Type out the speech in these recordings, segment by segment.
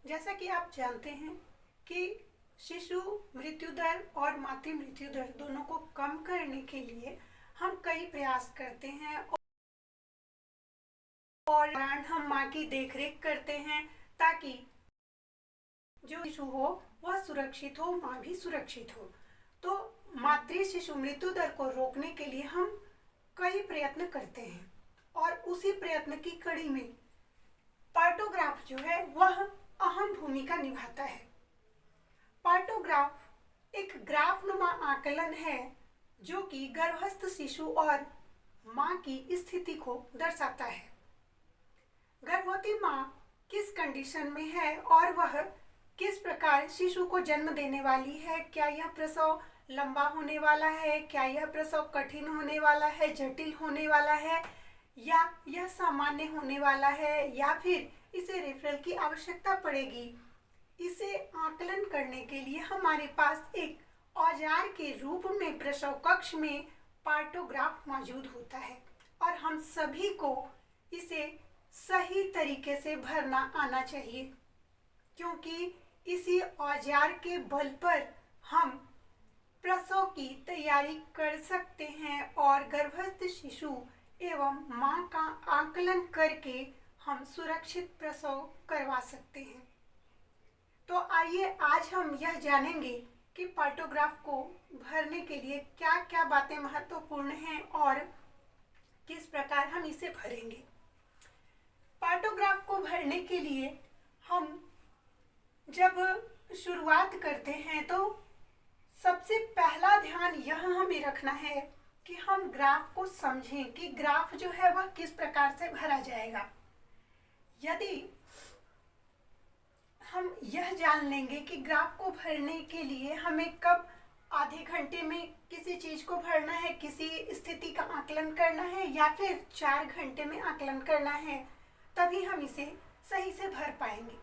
जैसा कि आप जानते हैं कि शिशु मृत्यु दर और मातृ मृत्यु दर दोनों को कम करने के लिए हम कई प्रयास करते हैं और हम माँ की देखरेख करते हैं ताकि जो शिशु हो वह सुरक्षित हो, माँ भी सुरक्षित हो। तो मातृ शिशु मृत्यु दर को रोकने के लिए हम कई प्रयत्न करते हैं और उसी प्रयत्न की कड़ी में पार्टोग्राफ जो है वह अहम भूमिका निभाता है। पार्टोग्राफ एक ग्राफनुमा आकलन है जो कि गर्भस्थ शिशु और माँ की स्थिति को दर्शाता है। गर्भवती माँ किस कंडीशन में है और वह किस प्रकार शिशु को जन्म देने वाली है, क्या यह प्रसव लंबा होने वाला है, क्या यह प्रसव कठिन होने वाला है, जटिल होने वाला है, या यह सामान्य होने वाला है, या फिर इसे रेफरल की आवश्यकता पड़ेगी। इसे आकलन करने के लिए हमारे पास एक औजार के रूप में प्रसव कक्ष में पार्टोग्राफ मौजूद होता है और हम सभी को इसे सही तरीके से भरना आना चाहिए, क्योंकि इसी औजार के बल पर हम प्रसव की तैयारी कर सकते हैं और गर्भस्थ शिशु एवं माँ का आकलन करके हम सुरक्षित प्रसव करवा सकते हैं। तो आइए आज हम यह जानेंगे कि पार्टोग्राफ को भरने के लिए क्या क्या बातें महत्वपूर्ण हैं और किस प्रकार हम इसे भरेंगे। पार्टोग्राफ को भरने के लिए हम जब शुरुआत करते हैं तो सबसे पहला ध्यान यह हमें रखना है कि हम ग्राफ को समझें कि ग्राफ जो है वह किस प्रकार से भरा जाएगा। यदि हम यह जान लेंगे कि ग्राफ को भरने के लिए हमें कब आधे घंटे में किसी चीज को भरना है, किसी स्थिति का आकलन करना है, या फिर 4 घंटे में आकलन करना है, तभी हम इसे सही से भर पाएंगे।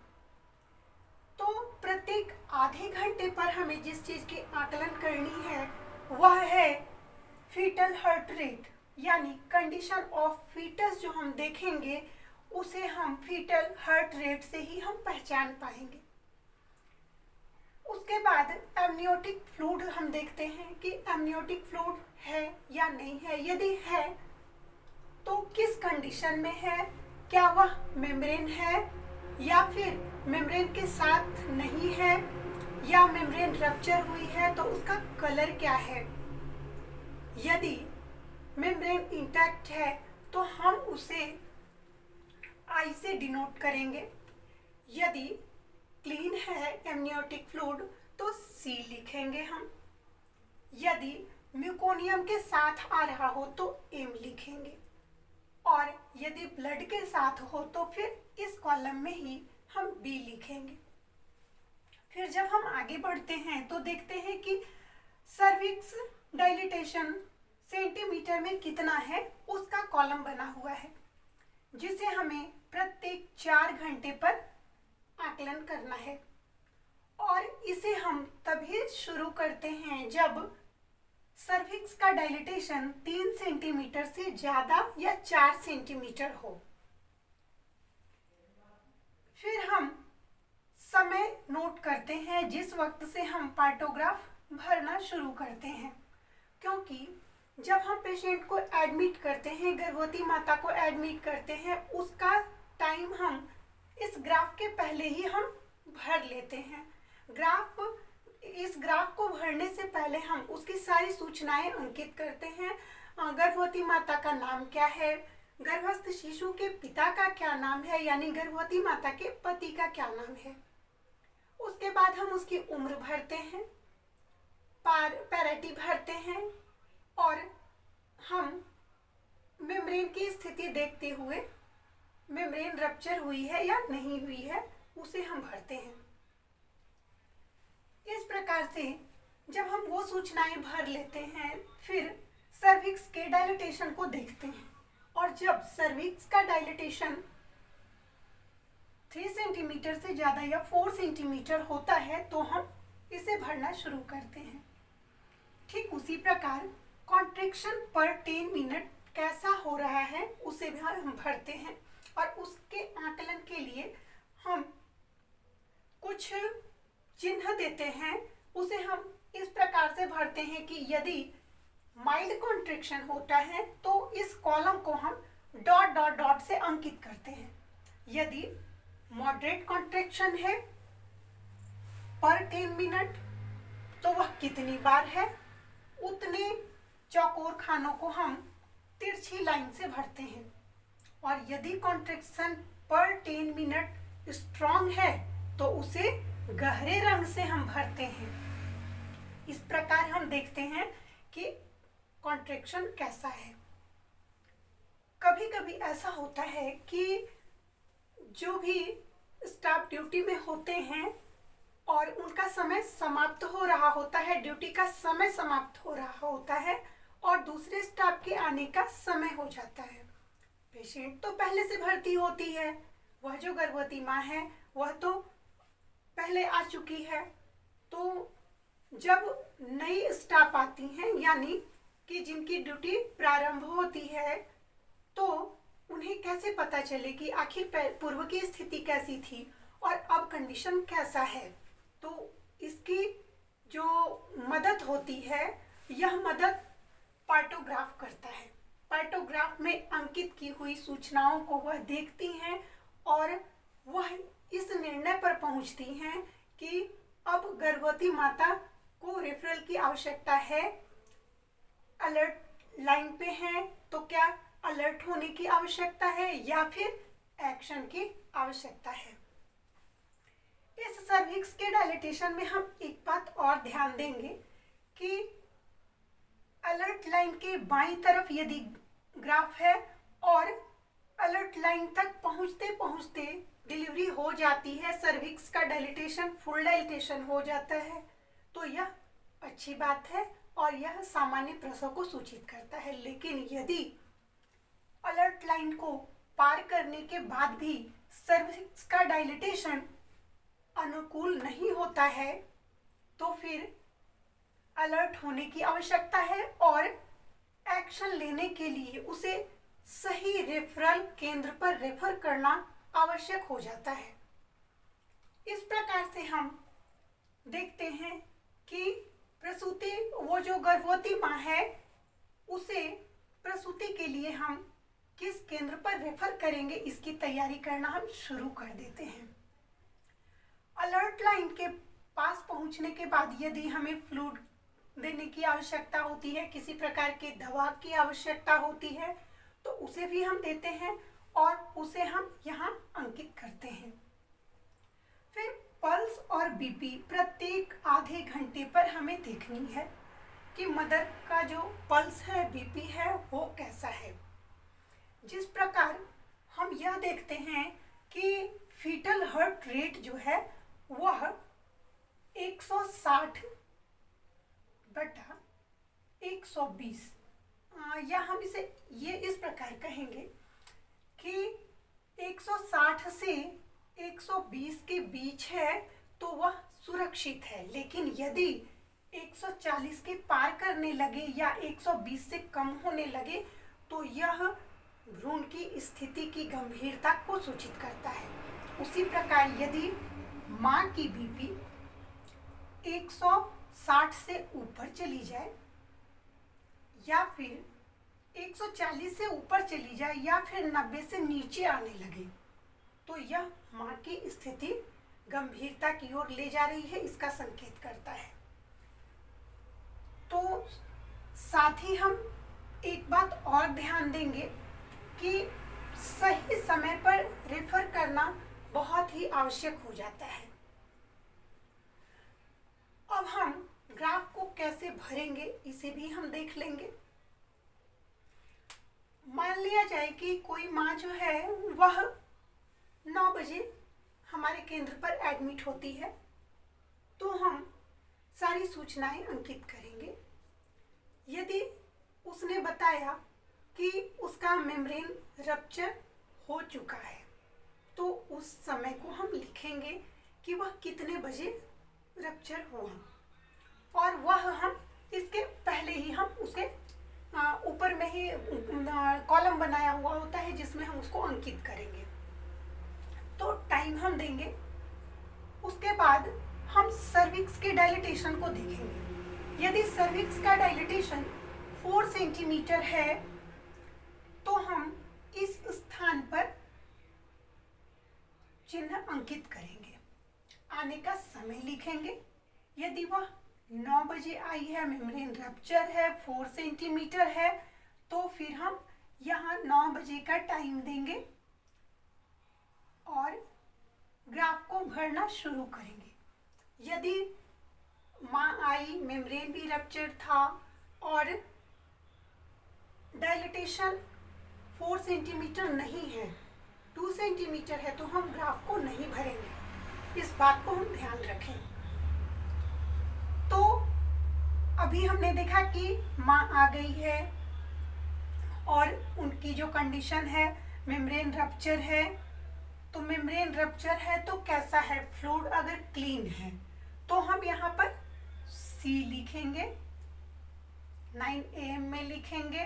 तो प्रत्येक आधे घंटे पर हमें जिस चीज की आकलन करनी है वह है फीटल हार्ट रेट, यानी कंडीशन ऑफ फीटस जो हम देखेंगे उसे हम फीटल हार्ट रेट से ही हम पहचान पाएंगे। उसके बाद एमनियोटिक फ्लूइड हम देखते हैं कि एमनियोटिक फ्लूइड है या नहीं है, यदि है तो किस कंडीशन में है, क्या वह मेम्ब्रेन है या फिर मेम्ब्रेन के साथ नहीं है, या मेम्ब्रेन रप्चर हुई है तो उसका कलर क्या है। यदि मेम्ब्रेन इंटैक्ट है तो हम उसे आई से डिनोट करेंगे, यदि क्लीन है एमनियोटिक फ्लूइड तो सी लिखेंगे हम, यदि म्यूकोनियम के साथ आ रहा हो तो एम लिखेंगे, और यदि ब्लड के साथ हो तो फिर इस कॉलम में ही हम बी लिखेंगे। फिर जब हम आगे बढ़ते हैं तो देखते हैं कि सर्विक्स डायलिटेशन सेंटीमीटर में कितना है उसका कॉलम बना हुआ है, जिसे हमें प्रत्येक 4 घंटे पर आकलन करना है। और इसे हम तभी शुरू करते हैं जब सर्विक्स का डायलिटेशन 3 सेंटीमीटर से ज्यादा या 4 सेंटीमीटर हो। फिर हम समय नोट करते हैं जिस वक्त से हम पार्टोग्राफ भरना शुरू करते हैं, क्योंकि जब हम पेशेंट को एडमिट करते हैं, गर्भवती माता को एडमिट करते हैं, उसका टाइम हम इस ग्राफ के पहले ही हम भर लेते हैं। इस ग्राफ को भरने से पहले हम उसकी सारी सूचनाएं अंकित करते हैं। गर्भवती माता का नाम क्या है, गर्भस्थ शिशु के पिता का क्या नाम है, यानी गर्भवती माता के पति का क्या नाम है। उसके बाद हम उसकी उम्र भरते हैं, पैरिटी भरते हैं, और हम मेम्ब्रेन की स्थिति देखते हुए मेम्ब्रेन रप्चर हुई है या नहीं हुई है उसे हम भरते हैं। इस प्रकार से जब हम वो सूचनाएं भर लेते हैं फिर सर्विक्स के डायलिटेशन को देखते हैं, और जब सर्विक्स का डायलिटेशन 3 सेंटीमीटर से ज़्यादा या 4 सेंटीमीटर होता है तो हम इसे भरना शुरू करते हैं। ठीक उसी प्रकार कॉन्ट्रैक्शन पर 10 मिनट कैसा हो रहा है उसे भी हम भरते हैं, और उसके आकलन के लिए हम चिन्ह देते हैं उसे हम इस प्रकार से भरते हैं कि यदि माइल्ड कॉन्ट्रैक्शन होता है तो इस कॉलम को हम डॉट डॉट डॉट से अंकित करते हैं। यदि मॉडरेट कॉन्ट्रैक्शन है पर 10 मिनट तो वह कितनी बार है, उतने चौकोर खानों को हम तिरछी लाइन से भरते हैं। और यदि कॉन्ट्रैक्शन पर 10 मिनट स्ट्रॉन्ग है तो उसे गहरे रंग से हम भरते हैं। इस प्रकार हम देखते हैं कि कॉन्ट्रैक्शन कैसा है। कभी कभी ऐसा होता है कि जो भी स्टाफ ड्यूटी में होते हैं और उनका समय समाप्त हो रहा होता है, ड्यूटी का समय समाप्त हो रहा होता है और दूसरे स्टाफ के आने का समय हो जाता है। पेशेंट तो पहले से भर्ती होती है, वह जो गर्भवती माँ है वह तो पहले आ चुकी है। तो जब नई स्टाफ आती हैं यानी कि जिनकी ड्यूटी प्रारंभ होती है तो उन्हें कैसे पता चले कि आखिर पूर्व की स्थिति कैसी थी और अब कंडीशन कैसा है। तो इसकी जो मदद होती है यह मदद पार्टोग्राफ करता है। पार्टोग्राफ में अंकित की हुई सूचनाओं को वह देखती हैं और वह इस निर्णय पर पहुंचती हैं कि अब गर्भवती माता को रेफरल की आवश्यकता है। अलर्ट लाइन पे है तो क्या अलर्ट होने की आवश्यकता है या फिर एक्शन की आवश्यकता है। इस सर्विक्स के डायलिटेशन में हम एक बात और ध्यान देंगे कि अलर्ट लाइन के बाईं तरफ यदि ग्राफ है और अलर्ट लाइन तक पहुंचते पहुंचते डिलीवरी हो जाती है, सर्विक्स का डायलिटेशन फुल डायलिटेशन हो जाता है, तो यह अच्छी बात है और यह सामान्य प्रसव को सूचित करता है। लेकिन यदि अलर्ट लाइन को पार करने के बाद भी सर्विक्स का डायलिटेशन अनुकूल नहीं होता है तो फिर अलर्ट होने की आवश्यकता है और एक्शन लेने के लिए उसे सही रेफरल केंद्र पर रेफर करना आवश्यक हो जाता है। इस प्रकार से हम देखते हैं कि प्रसूति, वो जो गर्भवती माँ है उसे प्रसूति के लिए हम किस केंद्र पर रेफर करेंगे इसकी तैयारी करना हम शुरू कर देते हैं। अलर्ट लाइन के पास पहुंचने के बाद यदि हमें फ्लूइड देने की आवश्यकता होती है, किसी प्रकार की दवा की आवश्यकता होती है तो उसे भी हम देते हैं और उसे हम यहाँ अंकित करते हैं। फिर पल्स और बीपी प्रत्येक आधे घंटे पर हमें देखनी है कि मदर का जो पल्स है, बीपी है, वो कैसा है। जिस प्रकार हम यह देखते हैं कि फीटल हार्ट रेट जो है वह 160 बटा 120 या हम इसे ये इस प्रकार कहेंगे कि 160 से 120 के बीच है तो वह सुरक्षित है। लेकिन यदि 140 के पार करने लगे या 120 से कम होने लगे तो यह भ्रूण की स्थिति की गंभीरता को सूचित करता है। उसी प्रकार यदि माँ की बीपी 160 से ऊपर चली जाए या फिर 140 से ऊपर चली जाए या फिर 90 से नीचे आने लगे तो यह माँ की स्थिति गंभीरता की ओर ले जा रही है, इसका संकेत करता है। तो साथ ही हम एक बात और ध्यान देंगे कि सही समय पर रेफर करना बहुत ही आवश्यक हो जाता है। अब हम ग्राफ को कैसे भरेंगे इसे भी हम देख लेंगे। मान लिया जाए कि कोई माँ जो है वह 9 बजे हमारे केंद्र पर एडमिट होती है तो हम सारी सूचनाएं अंकित करेंगे। यदि उसने बताया कि उसका मेम्ब्रेन रप्चर हो चुका है तो उस समय को हम लिखेंगे कि वह कितने बजे रप्चर हुआ और वह हम इसके पहले ही हम उसके ऊपर में ही कॉलम बनाया हुआ होता है जिसमें हम उसको अंकित करेंगे। तो टाइम हम देंगे, उसके बाद हम सर्विक्स के डायलिटेशन को देखेंगे। यदि सर्विक्स का डायलिटेशन 4 सेंटीमीटर है तो हम इस स्थान पर चिन्ह अंकित करेंगे, आने का समय लिखेंगे। यदि वह 9 बजे आई है, मेम्ब्रेन रप्चर है, 4 सेंटीमीटर है, तो फिर हम यहाँ 9 बजे का टाइम देंगे और ग्राफ को भरना शुरू करेंगे। यदि माँ आई, मेम्ब्रेन भी रप्चर था और डायलिटेशन 4 सेंटीमीटर नहीं है, 2 सेंटीमीटर है, तो हम ग्राफ को नहीं भरेंगे। इस बात को हम ध्यान रखें। तो अभी हमने देखा कि माँ आ गई है और उनकी जो कंडीशन है मेम्ब्रेन रप्चर है। तो मेम्ब्रेन रप्चर है तो कैसा है, फ्लूइड अगर क्लीन है तो हम यहाँ पर C लिखेंगे, 9 AM में लिखेंगे।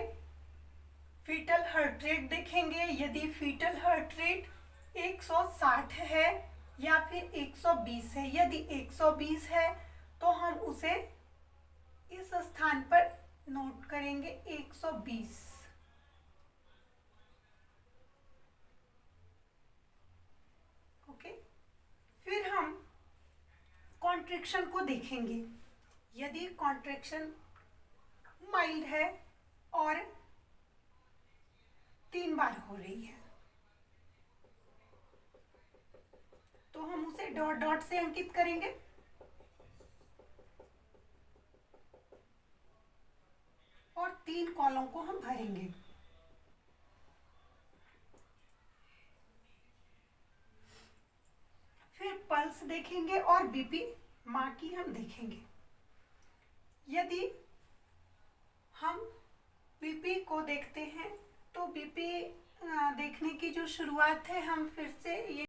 फीटल हार्ट रेट देखेंगे। यदि फीटल हार्ट रेट 160 है या फिर 120 है, यदि 120 है तो हम उसे इस स्थान पर नोट करेंगे 120। ओके, फिर हम कॉन्ट्रैक्शन को देखेंगे। यदि कॉन्ट्रैक्शन माइल्ड है और 3 बार हो रही है तो हम उसे डॉट डॉट से अंकित करेंगे। और 3 कॉलम को हम भरेंगे। फिर पल्स देखेंगे और बीपी माँ की हम देखेंगे। यदि हम बीपी को देखते हैं तो बीपी देखने की जो शुरुआत है, हम फिर से